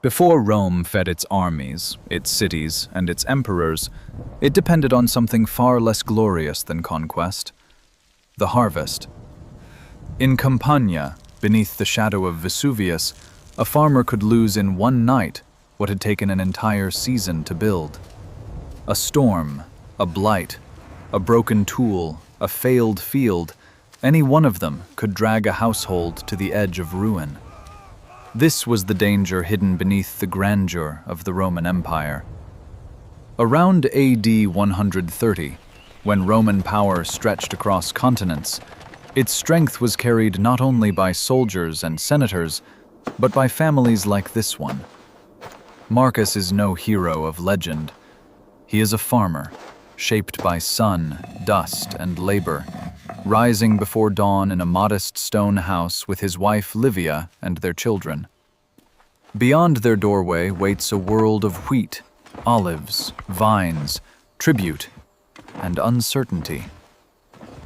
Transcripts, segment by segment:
Before Rome fed its armies, its cities, and its emperors, it depended on something far less glorious than conquest: the harvest. In Campania, beneath the shadow of Vesuvius, a farmer could lose in one night what had taken an entire season to build. A storm, a blight, a broken tool, a failed field, any one of them could drag a household to the edge of ruin. This was the danger hidden beneath the grandeur of the Roman Empire. Around AD 130, when Roman power stretched across continents, its strength was carried not only by soldiers and senators, but by families like this one. Marcus is no hero of legend. He is a farmer, shaped by sun, dust, and labor, rising before dawn in a modest stone house with his wife Livia and their children. Beyond their doorway waits a world of wheat, olives, vines, tribute, and uncertainty.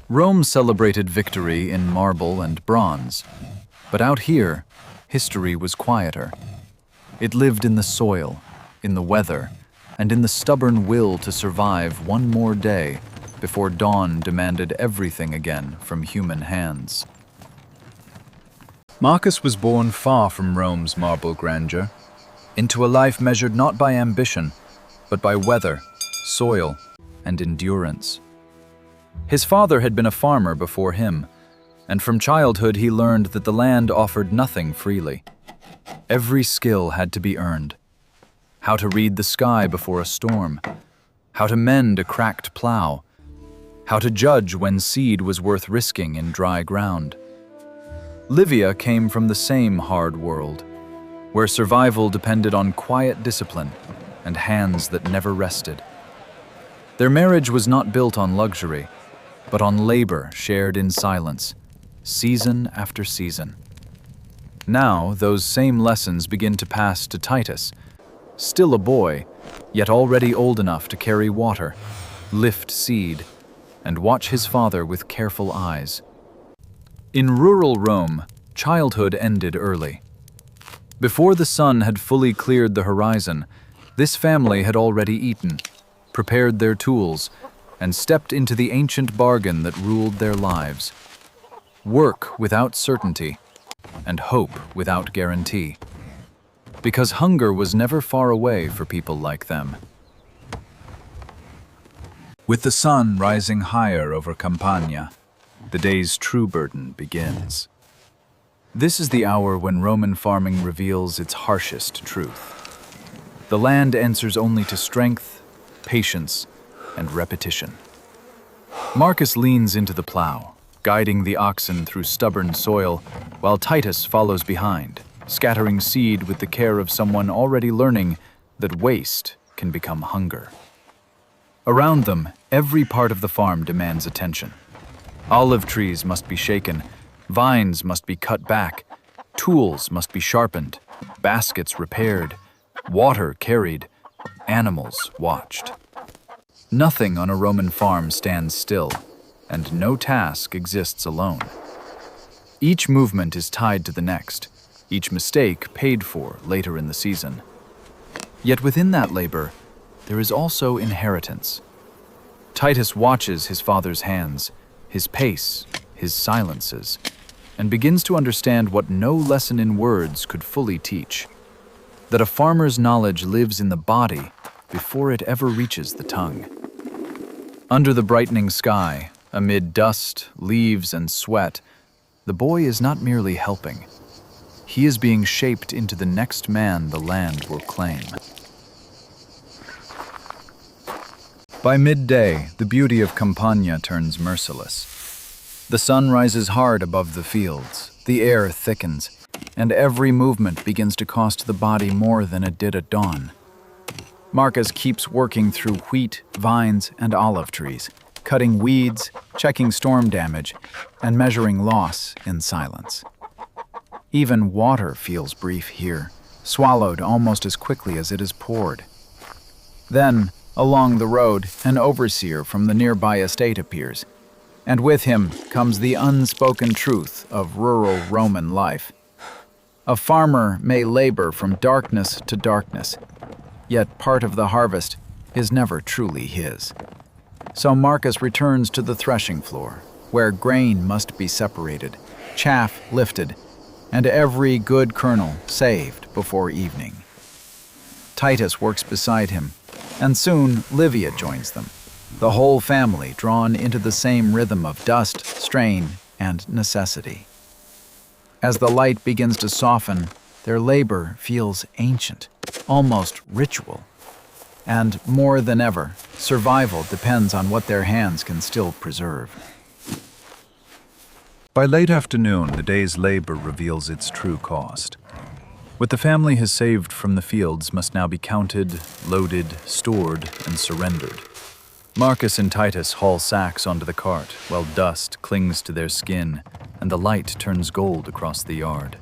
Rome celebrated victory in marble and bronze, but out here, history was quieter. It lived in the soil, in the weather, and in the stubborn will to survive one more day before dawn demanded everything again from human hands. Marcus was born far from Rome's marble grandeur, into a life measured not by ambition, but by weather, soil, and endurance. His father had been a farmer before him, and from childhood he learned that the land offered nothing freely. Every skill had to be earned. How to read the sky before a storm, how to mend a cracked plow, how to judge when seed was worth risking in dry ground. Livia came from the same hard world, where survival depended on quiet discipline and hands that never rested. Their marriage was not built on luxury, but on labor shared in silence, season after season. Now, those same lessons begin to pass to Titus, still a boy, yet already old enough to carry water, lift seed, and watch his father with careful eyes. In rural Rome, childhood ended early. Before the sun had fully cleared the horizon, this family had already eaten, prepared their tools, and stepped into the ancient bargain that ruled their lives: work without certainty and hope without guarantee. Because hunger was never far away for people like them. With the sun rising higher over Campania, the day's true burden begins. This is the hour when Roman farming reveals its harshest truth. The land answers only to strength, patience, and repetition. Marcus leans into the plow, guiding the oxen through stubborn soil, while Titus follows behind, scattering seed with the care of someone already learning that waste can become hunger. Around them, every part of the farm demands attention. Olive trees must be shaken, vines must be cut back, tools must be sharpened, baskets repaired, water carried, animals watched. Nothing on a Roman farm stands still, and no task exists alone. Each movement is tied to the next, each mistake paid for later in the season. Yet within that labor, there is also inheritance. Titus watches his father's hands, his pace, his silences, and begins to understand what no lesson in words could fully teach: that a farmer's knowledge lives in the body before it ever reaches the tongue. Under the brightening sky, amid dust, leaves, and sweat, the boy is not merely helping. He is being shaped into the next man the land will claim. By midday, the beauty of Campania turns merciless. The sun rises hard above the fields, the air thickens, and every movement begins to cost the body more than it did at dawn. Marcus keeps working through wheat, vines, and olive trees, cutting weeds, checking storm damage, and measuring loss in silence. Even water feels brief here, swallowed almost as quickly as it is poured. Then, along the road, an overseer from the nearby estate appears, and with him comes the unspoken truth of rural Roman life. A farmer may labor from darkness to darkness, yet part of the harvest is never truly his. So Marcus returns to the threshing floor, where grain must be separated, chaff lifted, and every good kernel saved before evening. Titus works beside him, and soon Livia joins them, the whole family drawn into the same rhythm of dust, strain, and necessity. As the light begins to soften, their labor feels ancient, almost ritual. And more than ever, survival depends on what their hands can still preserve. By late afternoon, the day's labor reveals its true cost. What the family has saved from the fields must now be counted, loaded, stored, and surrendered. Marcus and Titus haul sacks onto the cart, while dust clings to their skin, and the light turns gold across the yard.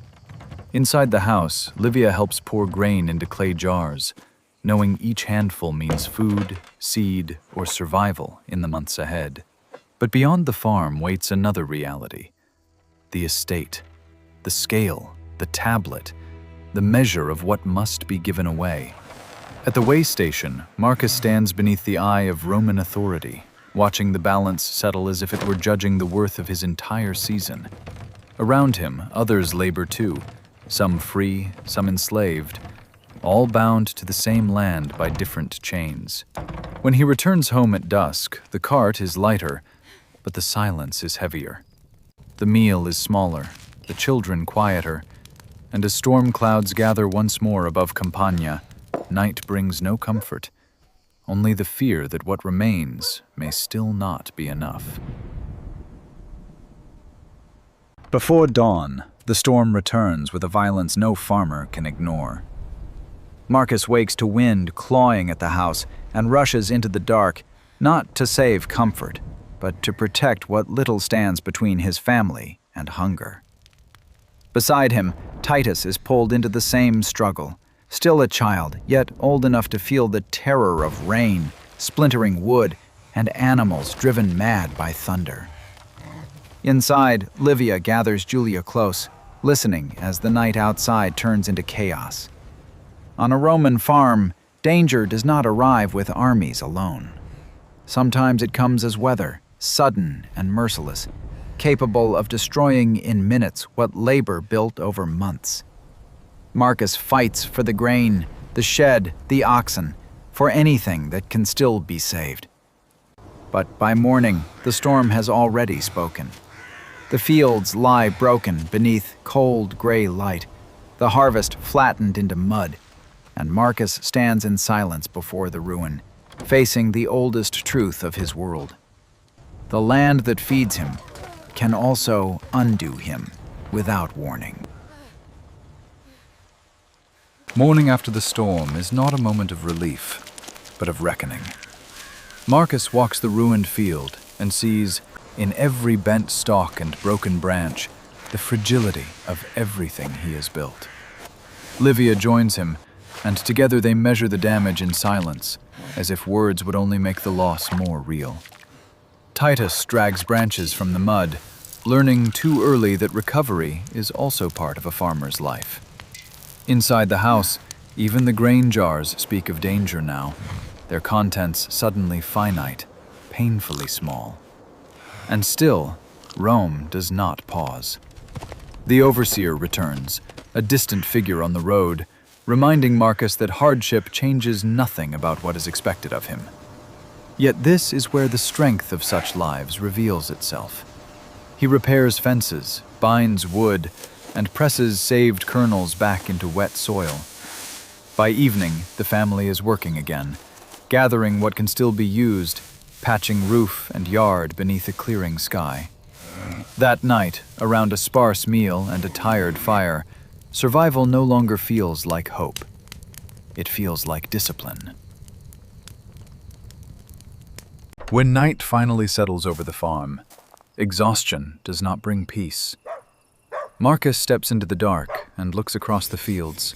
Inside the house, Livia helps pour grain into clay jars, knowing each handful means food, seed, or survival in the months ahead. But beyond the farm waits another reality. The estate, the scale, the tablet, the measure of what must be given away. At the way station, Marcus stands beneath the eye of Roman authority, watching the balance settle as if it were judging the worth of his entire season. Around him, others labor too, some free, some enslaved, all bound to the same land by different chains. When he returns home at dusk, the cart is lighter, but the silence is heavier. The meal is smaller, the children quieter, and as storm clouds gather once more above Campania, night brings no comfort, only the fear that what remains may still not be enough. Before dawn, the storm returns with a violence no farmer can ignore. Marcus wakes to wind clawing at the house and rushes into the dark, not to save comfort, but to protect what little stands between his family and hunger. Beside him, Titus is pulled into the same struggle, still a child, yet old enough to feel the terror of rain, splintering wood, and animals driven mad by thunder. Inside, Livia gathers Julia close, listening as the night outside turns into chaos. On a Roman farm, danger does not arrive with armies alone. Sometimes it comes as weather, sudden and merciless, capable of destroying in minutes what labor built over months. Marcus fights for the grain, the shed, the oxen, for anything that can still be saved. But by morning, the storm has already spoken. The fields lie broken beneath cold gray light, the harvest flattened into mud, and Marcus stands in silence before the ruin, facing the oldest truth of his world. The land that feeds him can also undo him without warning. Morning after the storm is not a moment of relief, but of reckoning. Marcus walks the ruined field and sees, in every bent stalk and broken branch, the fragility of everything he has built. Livia joins him, and together they measure the damage in silence, as if words would only make the loss more real. Titus drags branches from the mud, learning too early that recovery is also part of a farmer's life. Inside the house, even the grain jars speak of danger now, their contents suddenly finite, painfully small. And still, Rome does not pause. The overseer returns, a distant figure on the road, reminding Marcus that hardship changes nothing about what is expected of him. Yet this is where the strength of such lives reveals itself. He repairs fences, binds wood, and presses saved kernels back into wet soil. By evening, the family is working again, gathering what can still be used, patching roof and yard beneath a clearing sky. That night, around a sparse meal and a tired fire, survival no longer feels like hope. It feels like discipline. When night finally settles over the farm, exhaustion does not bring peace. Marcus steps into the dark and looks across the fields,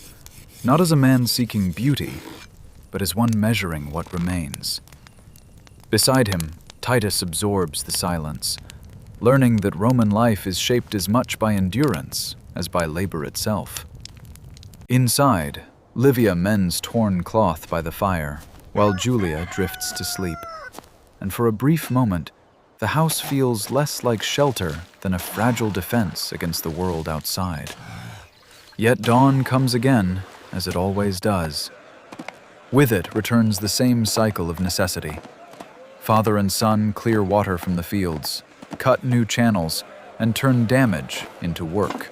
not as a man seeking beauty, but as one measuring what remains. Beside him, Titus absorbs the silence, learning that Roman life is shaped as much by endurance as by labor itself. Inside, Livia mends torn cloth by the fire, while Julia drifts to sleep. And for a brief moment, the house feels less like shelter than a fragile defense against the world outside. Yet dawn comes again, as it always does. With it returns the same cycle of necessity. Father and son clear water from the fields, cut new channels, and turn damage into work.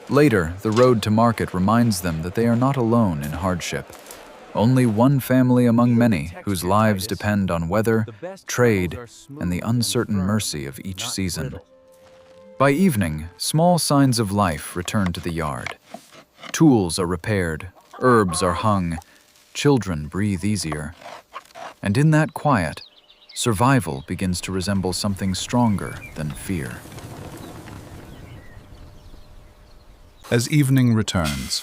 Later, the road to market reminds them that they are not alone in hardship. Only one family among many whose lives depend on weather, trade, and the uncertain mercy of each season. By evening, small signs of life return to the yard. Tools are repaired, herbs are hung, children breathe easier. And in that quiet, survival begins to resemble something stronger than fear. As evening returns,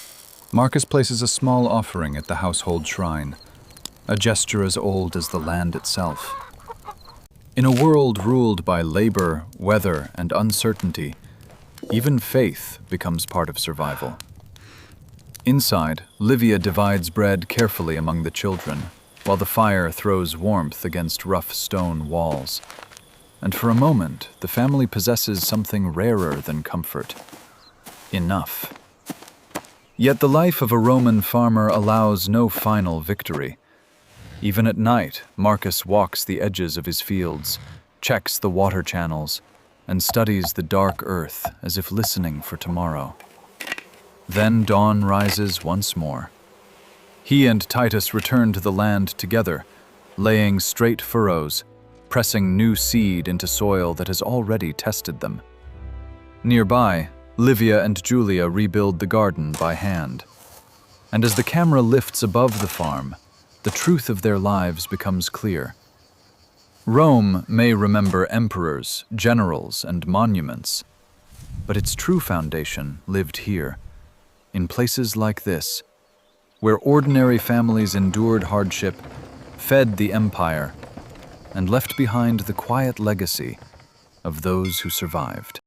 Marcus places a small offering at the household shrine, a gesture as old as the land itself. In a world ruled by labor, weather, and uncertainty, even faith becomes part of survival. Inside, Livia divides bread carefully among the children, while the fire throws warmth against rough stone walls. And for a moment, the family possesses something rarer than comfort: enough. Yet the life of a Roman farmer allows no final victory. Even at night, Marcus walks the edges of his fields, checks the water channels, and studies the dark earth as if listening for tomorrow. Then dawn rises once more. He and Titus return to the land together, laying straight furrows, pressing new seed into soil that has already tested them. Nearby, Livia and Julia rebuild the garden by hand. And as the camera lifts above the farm, the truth of their lives becomes clear. Rome may remember emperors, generals, and monuments, but its true foundation lived here, in places like this, where ordinary families endured hardship, fed the empire, and left behind the quiet legacy of those who survived.